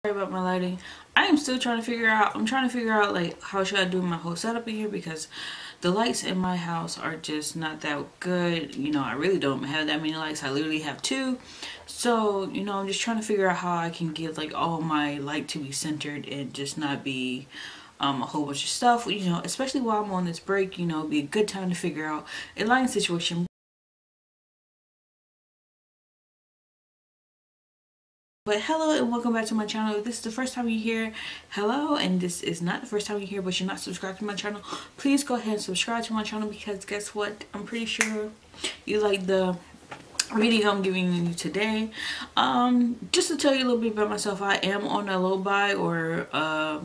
Sorry about my lighting. I am still trying to figure out, like how should I do my whole setup in here, because the lights in my house are just not that good. You know, I really don't have that many lights. I literally have two. So, you know, I'm just trying to figure out how I can get like all my light to be centered and just not be a whole bunch of stuff, you know, especially while I'm on this break. You know, it'd be a good time to figure out a lighting situation. But hello and welcome back to my channel. If this is the first time you're here, hello, and this is not the first time you're here but you're not subscribed to my channel, please go ahead and subscribe to my channel, because guess what, I'm pretty sure you like the video I'm giving you today. Just to tell you a little bit about myself, I am on a low buy, or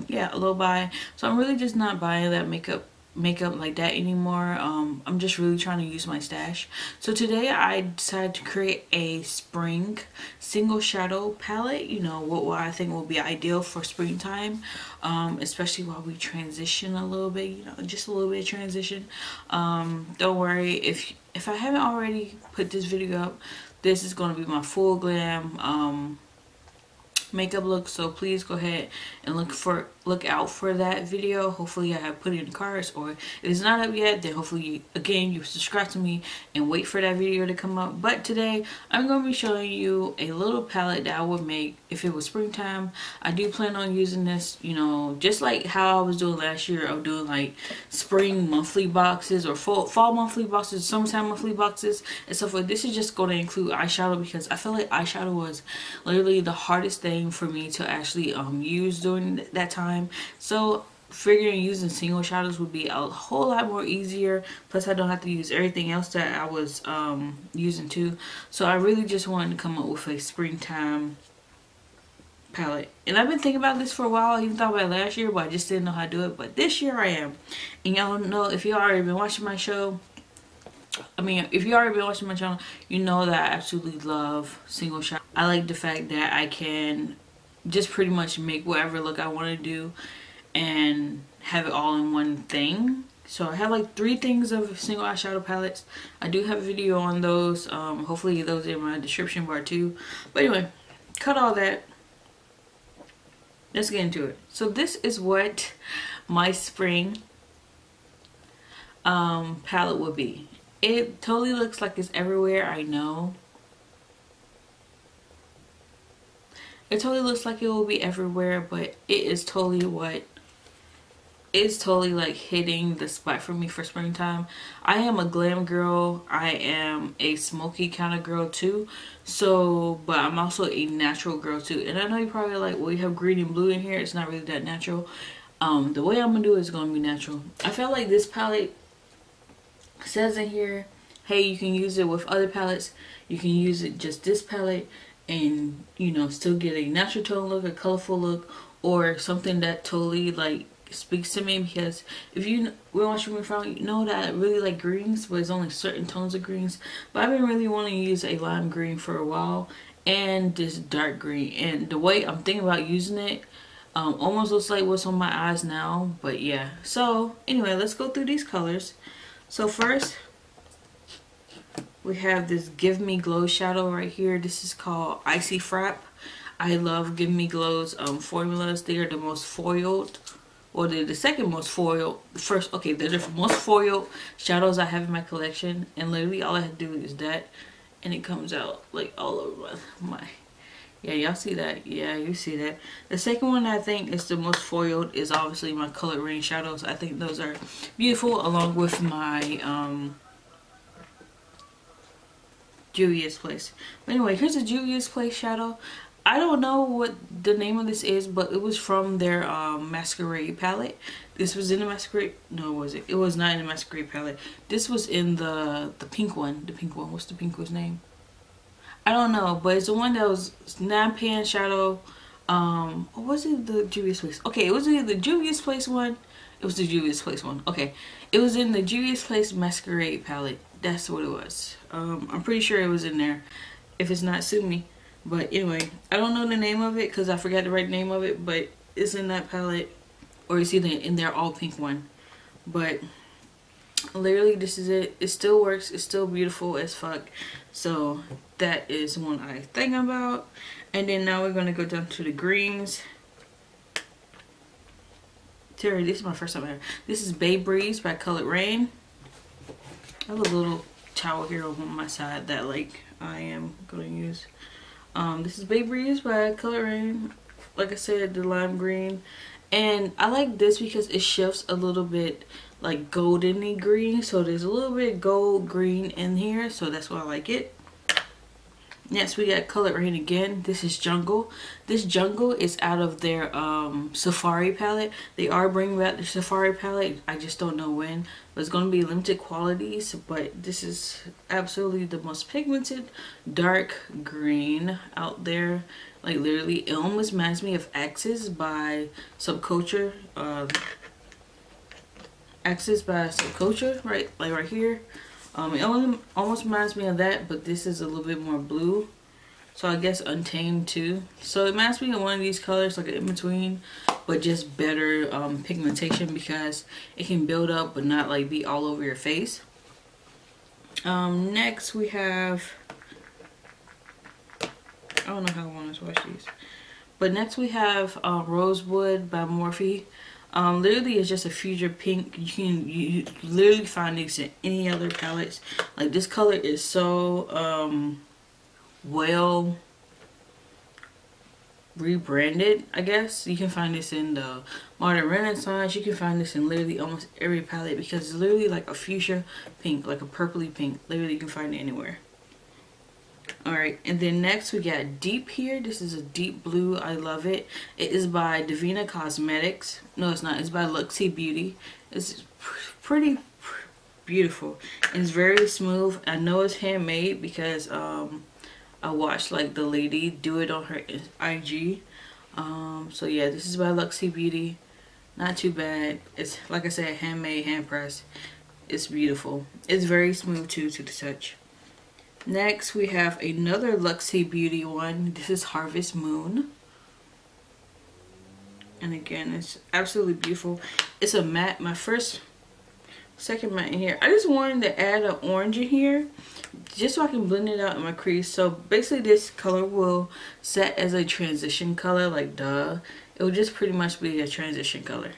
yeah, a low buy. So I'm really just not buying that makeup like that anymore. I'm just really trying to use my stash. So today I decided to create a spring single shadow palette, you know, what I think will be ideal for springtime, especially while we transition a little bit, you know, just a little bit of transition. Don't worry, if I haven't already put this video up, this is going to be my full glam makeup look, so please go ahead and look out for that video. Hopefully I have put it in the cards, or if it's not up yet, then hopefully again you subscribe to me and wait for that video to come up. But today I'm going to be showing you a little palette that I would make if it was springtime. I do plan on using this, you know, just like how I was doing last year of doing like spring monthly boxes or fall monthly boxes, summertime monthly boxes and stuff like this. Is just going to include eyeshadow, because I feel like eyeshadow was literally the hardest thing for me to actually use during that time. So figuring using single shadows would be a whole lot more easier, plus I don't have to use everything else that I was using too. So I really just wanted to come up with a springtime palette, and I've been thinking about this for a while. I even thought about it last year, but I just didn't know how to do it. But this year I am. And y'all know, if you already been watching my show, if you already been watching my channel, you know that I absolutely love single shadow. I like the fact that I can just pretty much make whatever look I want to do and have it all in one thing. So I have like 3 things of single eyeshadow palettes. I do have a video on those. Hopefully those are in my description bar too. But anyway, cut all that. Let's get into it. So this is what my spring palette would be. It totally looks like it's everywhere, I know. It totally looks like it will be everywhere, but it is totally like hitting the spot for me for springtime. I am a glam girl. I am a smoky kind of girl too. So, but I'm also a natural girl too. And I know you're probably like, well, you have green and blue in here. It's not really that natural. The way I'm gonna do it is gonna be natural. I felt like this palette says in here, hey, you can use it with other palettes. You can use it just this palette and, you know, still get a natural tone look, a colorful look, or something that totally like speaks to me. Because if you been watching me from, you know that I really like greens, but there's only certain tones of greens. But I've been really wanting to use a lime green for a while, and this dark green. And the way I'm thinking about using it almost looks like what's on my eyes now. But yeah, so anyway, let's go through these colors. So first we have this Give Me Glow shadow right here. This is called Icy Frap. I love Give Me Glow's formulas. They are the most foiled, or they're the second most foiled. They're the most foiled shadows I have in my collection. And literally all I have to do is that, and it comes out like all over my yeah, y'all see that? Yeah, you see that. The second one I think is the most foiled is obviously my Colored Rain shadows. I think those are beautiful, along with my Juvia's Place. But anyway, here's a Juvia's Place shadow. I don't know what the name of this is, but it was from their Masquerade palette. This was in the Masquerade. No, was it? It was not in the Masquerade palette. This was in the pink one. The pink one. What's the pink one's name? I don't know, but it's the one that was 9-pan shadow. Or was it the Juvia's Place? Okay, it was either the Juvia's Place one. It was the Juvia's Place one. Okay, it was in the Juvia's Place Masquerade palette. That's what it was. I'm pretty sure it was in there. If it's not, sue me. But anyway, I don't know the name of it because I forgot the right name of it. But it's in that palette, or it's either in their all pink one. But literally, this is it. It still works. It's still beautiful as fuck. So that is one I think about. And then now we're gonna go down to the greens. Terry, this is my first time ever. This is Bay Breeze by Colored Rain. I have a little towel here on my side that like I am gonna use. This is Bay Breeze by Colored Rain. Like I said, the lime green. And I like this because it shifts a little bit like goldeny green. So there's a little bit gold green in here. So that's why I like it. Next we got Colored Rain again. This is Jungle. This Jungle is out of their Safari palette. They are bringing back the Safari palette. I just don't know when. But it's going to be limited quantities. But this is absolutely the most pigmented dark green out there. Like literally, it almost reminds me of Axis by Subculture. Axis by Subculture, right? Like right here. It almost reminds me of that, but this is a little bit more blue. So I guess Untamed too. So it reminds me of one of these colors, like an in-between, but just better pigmentation because it can build up but not like be all over your face. Next we have, I don't know how I want to swatch these. But next we have Rosewood by Morphe. Literally it's just a fuchsia pink. You literally find these in any other palettes. Like this color is so well rebranded, I guess. You can find this in the Modern Renaissance. You can find this in literally almost every palette because it's literally like a fuchsia pink, like a purpley pink. Literally you can find it anywhere. Alright, and then next we got Deep here. This is a deep blue. I love it. It is by Divina Cosmetics. No, it's not. It's by Luxie Beauty. It's pretty beautiful. And it's very smooth. I know it's handmade because I watched like the lady do it on her IG. So yeah, this is by Luxie Beauty. Not too bad. It's like I said, handmade, hand pressed. It's beautiful. It's very smooth too to the touch. Next we have another Luxie Beauty one. This is Harvest Moon. And again, it's absolutely beautiful. It's a matte. My second matte in here. I just wanted to add an orange in here just so I can blend it out in my crease. So basically this color will set as a transition color, like duh. It will just pretty much be a transition color.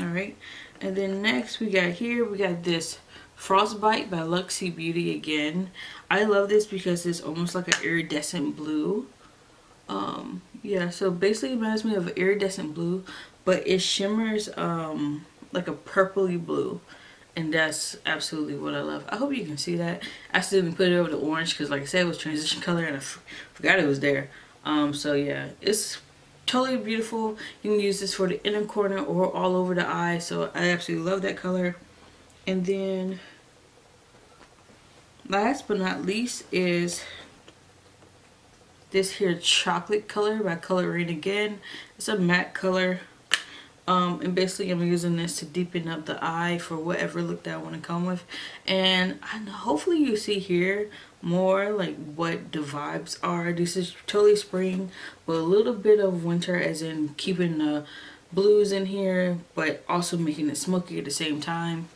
Alright, and then next we got this Frostbite by Luxie Beauty again. I love this because it's almost like an iridescent blue. Yeah, so basically it reminds me of an iridescent blue, but it shimmers like a purpley blue. And that's absolutely what I love. I hope you can see that. I still didn't put it over the orange because like I said, it was transition color and I forgot it was there. So yeah, it's totally beautiful. You can use this for the inner corner or all over the eye. So I absolutely love that color. And then last but not least is this here chocolate color by Colored Rain again. It's a matte color. And basically I'm using this to deepen up the eye for whatever look that I want to come with. And hopefully you see here more like what the vibes are. This is totally spring, but a little bit of winter, as in keeping the blues in here, but also making it smoky at the same time.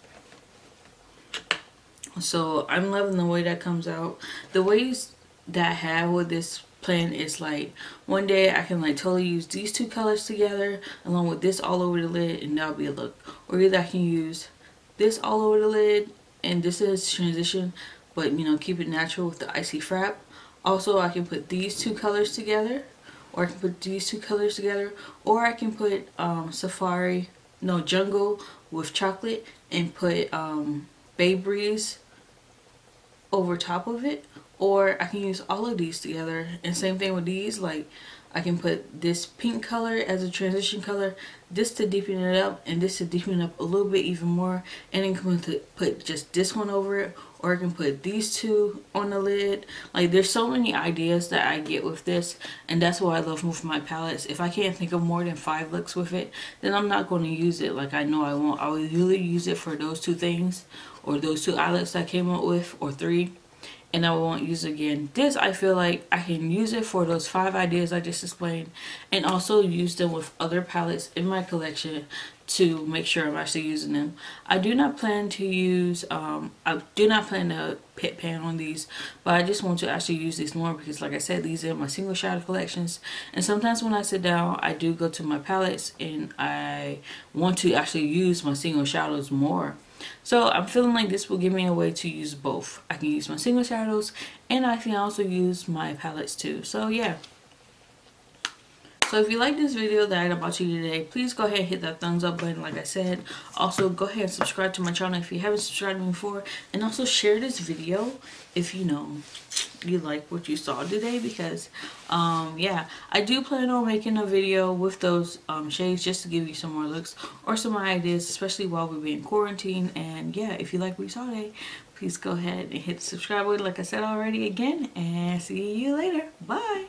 So I'm loving the way that comes out. The ways that I have with this plan is like one day I can like totally use these two colors together along with this all over the lid and that'll be a look. Or either I can use this all over the lid and this is transition, but you know, keep it natural with the icy frap. Also I can put these two colors together, or I can put these two colors together, or I can put Jungle with chocolate and put Bay Breeze over top of it. Or I can use all of these together, and same thing with these. Like I can put this pink color as a transition color, this to deepen it up, and this to deepen it up a little bit even more, and then I'm going to put just this one over it, or I can put these two on the lid. Like there's so many ideas that I get with this, and that's what I love with my palettes. If I can't think of more than 5 looks with it, then I'm not going to use it. Like I know I won't. I will really use it for those 2 things, or those 2 eye looks I came up with, or 3. And I won't use it again. This, I feel like I can use it for those 5 ideas I just explained, and also use them with other palettes in my collection to make sure I'm actually using them. I do not plan to use I do not plan to pit pan on these, but I just want to actually use these more because, like I said, these are my single shadow collections, and sometimes when I sit down I do go to my palettes and I want to actually use my single shadows more. So I'm feeling like this will give me a way to use both. I can use my single shadows and I can also use my palettes too. So yeah. So if you like this video that I brought you today, please go ahead and hit that thumbs up button like I said. Also, go ahead and subscribe to my channel if you haven't subscribed to me before. And also share this video if you like what you saw today, because yeah, I do plan on making a video with those shades just to give you some more looks or some more ideas, especially while we're being quarantined. And yeah, if you like what you saw today, please go ahead and hit the subscribe button like I said already again, and see you later. Bye.